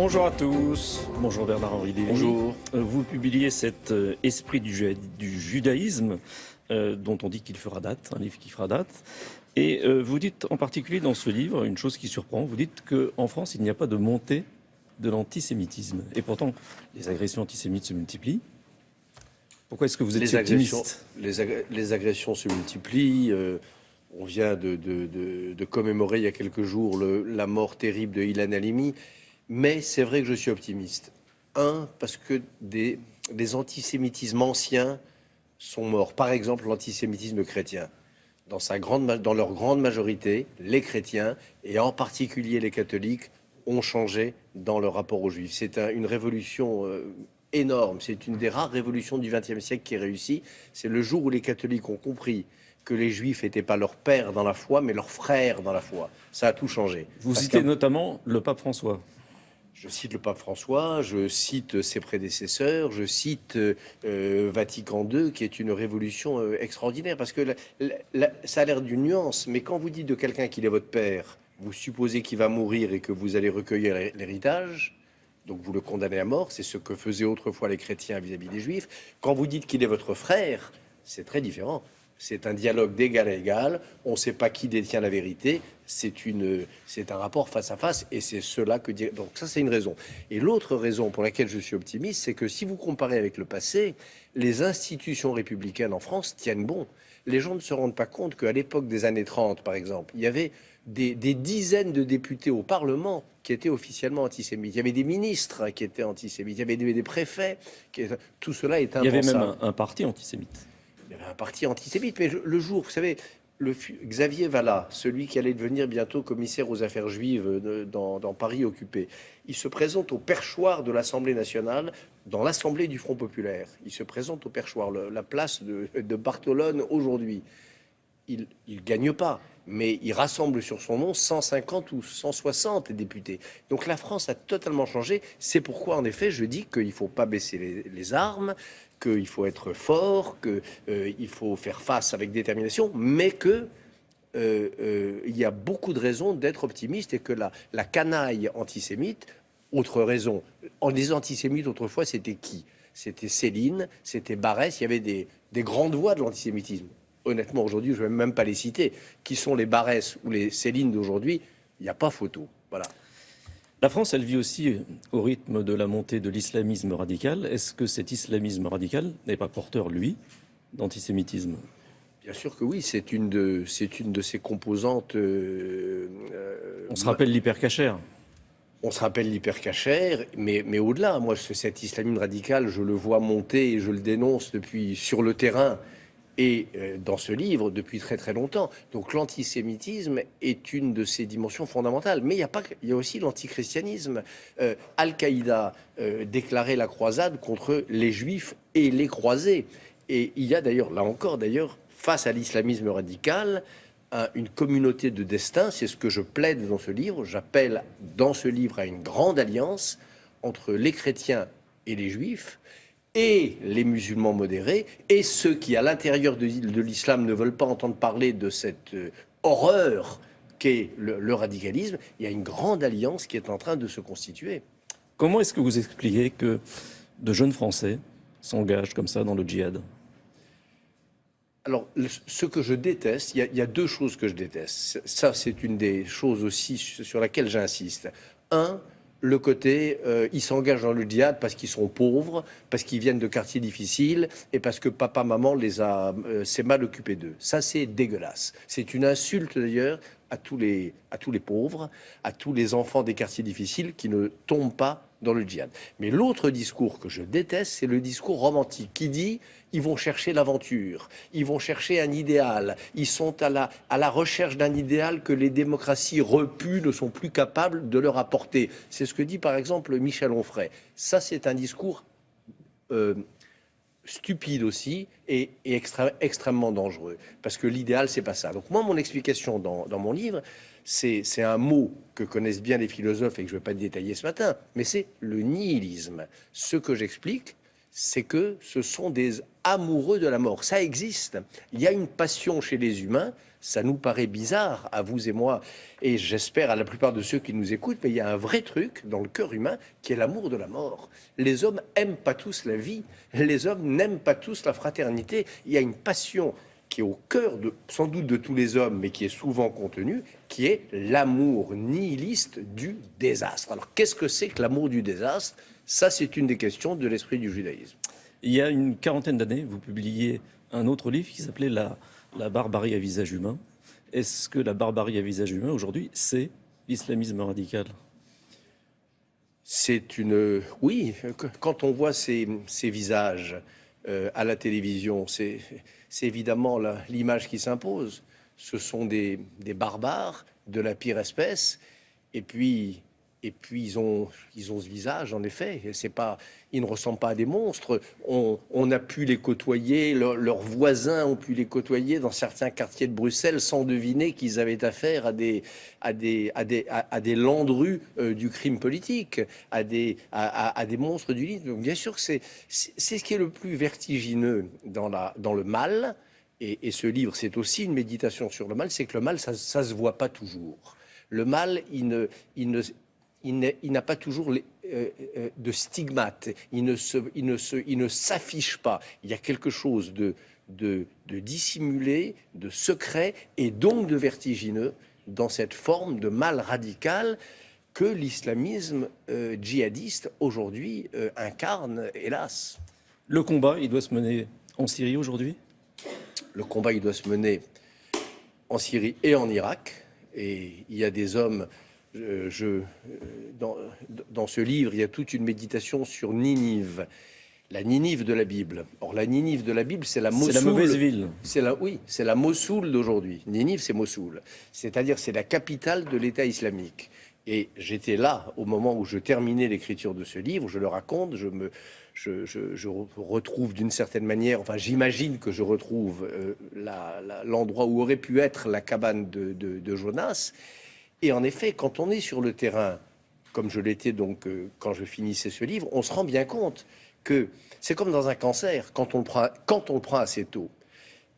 Bonjour à tous, bonjour Bernard-Henri Lévy. Bonjour. Vous publiez cet esprit du judaïsme dont on dit qu'il fera date, un livre qui fera date. Et vous dites en particulier dans ce livre une chose qui surprend, vous dites qu'en France il n'y a pas de montée de l'antisémitisme. Et pourtant les agressions antisémites se multiplient. Pourquoi est-ce que vous êtes optimiste ? Les agressions se multiplient. On vient de commémorer il y a quelques jours la mort terrible de Ilan Halimi. Mais c'est vrai que je suis optimiste. Parce que des antisémitismes anciens sont morts. Par exemple, l'antisémitisme chrétien. Dans leur grande majorité, les chrétiens, et en particulier les catholiques, ont changé dans leur rapport aux juifs. C'est une révolution énorme. C'est une des rares révolutions du XXe siècle qui est réussie. C'est le jour où les catholiques ont compris que les juifs n'étaient pas leurs pères dans la foi, mais leurs frères dans la foi. Ça a tout changé. Vous citez notamment le pape François. Je cite le pape François, je cite ses prédécesseurs, je cite Vatican II, qui est une révolution extraordinaire, parce que ça a l'air d'une nuance, mais quand vous dites de quelqu'un qu'il est votre père, vous supposez qu'il va mourir et que vous allez recueillir l'héritage, donc vous le condamnez à mort, c'est ce que faisaient autrefois les chrétiens vis-à-vis des juifs. Quand vous dites qu'il est votre frère, c'est très différent. C'est un dialogue d'égal à égal, on ne sait pas qui détient la vérité, c'est un rapport face à face, et c'est cela que dit... Donc ça, c'est une raison. Et l'autre raison pour laquelle je suis optimiste, c'est que si vous comparez avec le passé, les institutions républicaines en France tiennent bon. Les gens ne se rendent pas compte qu'à l'époque des années 30, par exemple, il y avait des dizaines de députés au Parlement qui étaient officiellement antisémites. Il y avait des ministres qui étaient antisémites, il y avait des préfets. Tout cela est impensable. Il y avait même un parti antisémite. Il y avait un parti antisémite, mais le jour, vous savez, Xavier Vallat, celui qui allait devenir bientôt commissaire aux affaires juives dans Paris occupé, il se présente au perchoir de l'Assemblée nationale, dans l'Assemblée du Front populaire. Il se présente au perchoir, la place de Bartholone aujourd'hui. Il ne gagne pas, mais il rassemble sur son nom 150 ou 160 députés. Donc la France a totalement changé. C'est pourquoi, en effet, je dis qu'il ne faut pas baisser les armes, qu'il faut être fort, qu'il faut faire face avec détermination, mais il y a beaucoup de raisons d'être optimiste et que la canaille antisémite, autre raison, les antisémites autrefois c'était qui ? C'était Céline, c'était Barès, il y avait des grandes voix de l'antisémitisme. Honnêtement, aujourd'hui, je ne vais même pas les citer. Qui sont les Barès ou les Céline d'aujourd'hui ? Il n'y a pas photo. Voilà. La France, elle vit aussi au rythme de la montée de l'islamisme radical. Est-ce que cet islamisme radical n'est pas porteur, lui, d'antisémitisme ? Bien sûr que oui, c'est une de ses composantes. On se rappelle l'hypercachère. On se rappelle l'hypercachère, mais au-delà, moi, cet islamisme radical, je le vois monter et je le dénonce depuis sur le terrain. Et dans ce livre, depuis très très longtemps. Donc l'antisémitisme est une de ses dimensions fondamentales. Mais il y a aussi l'antichristianisme. Al-Qaïda déclarait la croisade contre les juifs et les croisés. Et il y a d'ailleurs, là encore d'ailleurs, face à l'islamisme radical, une communauté de destin. C'est ce que je plaide dans ce livre. J'appelle dans ce livre à une grande alliance entre les chrétiens et les juifs, et les musulmans modérés, et ceux qui, à l'intérieur de l'islam, ne veulent pas entendre parler de cette horreur qu'est le radicalisme. Il y a une grande alliance qui est en train de se constituer. Comment est-ce que vous expliquez que de jeunes Français s'engagent comme ça dans le djihad ? Alors, ce que je déteste, il y a deux choses que je déteste. Ça, c'est une des choses aussi sur laquelle j'insiste. Le côté, ils s'engagent dans le djihad parce qu'ils sont pauvres, parce qu'ils viennent de quartiers difficiles et parce que papa, maman s'est mal occupé d'eux. Ça, c'est dégueulasse. C'est une insulte d'ailleurs à tous les pauvres, à tous les enfants des quartiers difficiles qui ne tombent pas dans le djihad. Mais l'autre discours que je déteste, c'est le discours romantique qui dit ils vont chercher l'aventure, ils vont chercher un idéal, ils sont à la recherche d'un idéal que les démocraties repues ne sont plus capables de leur apporter. C'est ce que dit par exemple Michel Onfray. Ça, c'est un discours stupide aussi et extrêmement dangereux, parce que l'idéal, c'est pas ça. Donc moi, mon explication dans mon livre, c'est un mot que connaissent bien les philosophes et que je ne vais pas détailler ce matin, mais c'est le nihilisme. Ce que j'explique, c'est que ce sont des amoureux de la mort. Ça existe. Il y a une passion chez les humains Ça nous paraît bizarre, à vous et moi, et j'espère à la plupart de ceux qui nous écoutent, mais il y a un vrai truc dans le cœur humain qui est l'amour de la mort. Les hommes n'aiment pas tous la vie, les hommes n'aiment pas tous la fraternité. Il y a une passion qui est au cœur sans doute de tous les hommes, mais qui est souvent contenue, qui est l'amour nihiliste du désastre. Alors qu'est-ce que c'est que l'amour du désastre? Ça, c'est une des questions de l'esprit du judaïsme. Il y a une quarantaine d'années, vous publiez un autre livre qui s'appelait la barbarie à visage humain. Est-ce que la barbarie à visage humain, aujourd'hui, c'est l'islamisme radical? Oui, quand on voit ces visages à la télévision, c'est évidemment l'image qui s'impose. Ce sont des barbares de la pire espèce, et puis ils ont ce visage, en effet. Ils ne ressemblent pas à des monstres. On a pu les côtoyer, leurs voisins ont pu les côtoyer dans certains quartiers de Bruxelles sans deviner qu'ils avaient affaire à des landrues du crime politique, à des monstres du lit. Donc bien sûr que c'est ce qui est le plus vertigineux dans le mal. Et ce livre, c'est aussi une méditation sur le mal, c'est que le mal, ça se voit pas toujours. Le mal, il n'a pas toujours de stigmate, il ne s'affiche pas. Il y a quelque chose de dissimulé, de secret et donc de vertigineux dans cette forme de mal radical que l'islamisme djihadiste aujourd'hui incarne, hélas. Le combat, il doit se mener en Syrie aujourd'hui? Le combat, il doit se mener en Syrie et en Irak. Et il y a des hommes... dans ce livre, il y a toute une méditation sur Ninive, la Ninive de la Bible. Or, la Ninive de la Bible, c'est la Mossoul. C'est la mauvaise ville. Oui, c'est la Mossoul d'aujourd'hui. Ninive, c'est Mossoul. C'est-à-dire, c'est la capitale de l'État islamique. Et j'étais là au moment où je terminais l'écriture de ce livre. Je le raconte. Je retrouve d'une certaine manière, enfin, j'imagine que je retrouve l'endroit où aurait pu être la cabane de Jonas. Et en effet, quand on est sur le terrain, comme je l'étais donc quand je finissais ce livre, on se rend bien compte que c'est comme dans un cancer, quand on le prend assez tôt.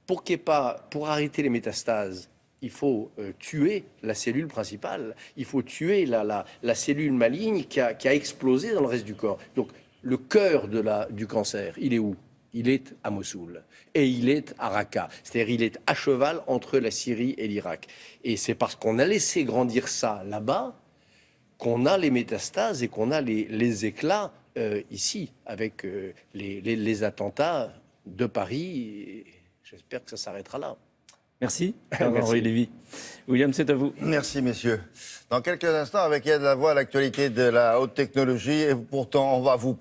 Pour arrêter les métastases, il faut tuer la cellule principale, il faut tuer la cellule maligne qui a explosé dans le reste du corps. Donc le cœur du cancer, il est où? Il est à Mossoul et il est à Raqqa. C'est-à-dire il est à cheval entre la Syrie et l'Irak. Et c'est parce qu'on a laissé grandir ça là-bas qu'on a les métastases et qu'on a les éclats ici, avec les attentats de Paris. Et j'espère que ça s'arrêtera là. Merci, Henri Lévy. William, c'est à vous. Merci, messieurs. Dans quelques instants, avec Yann Lavoie, l'actualité de la haute technologie. Et pourtant, on va vous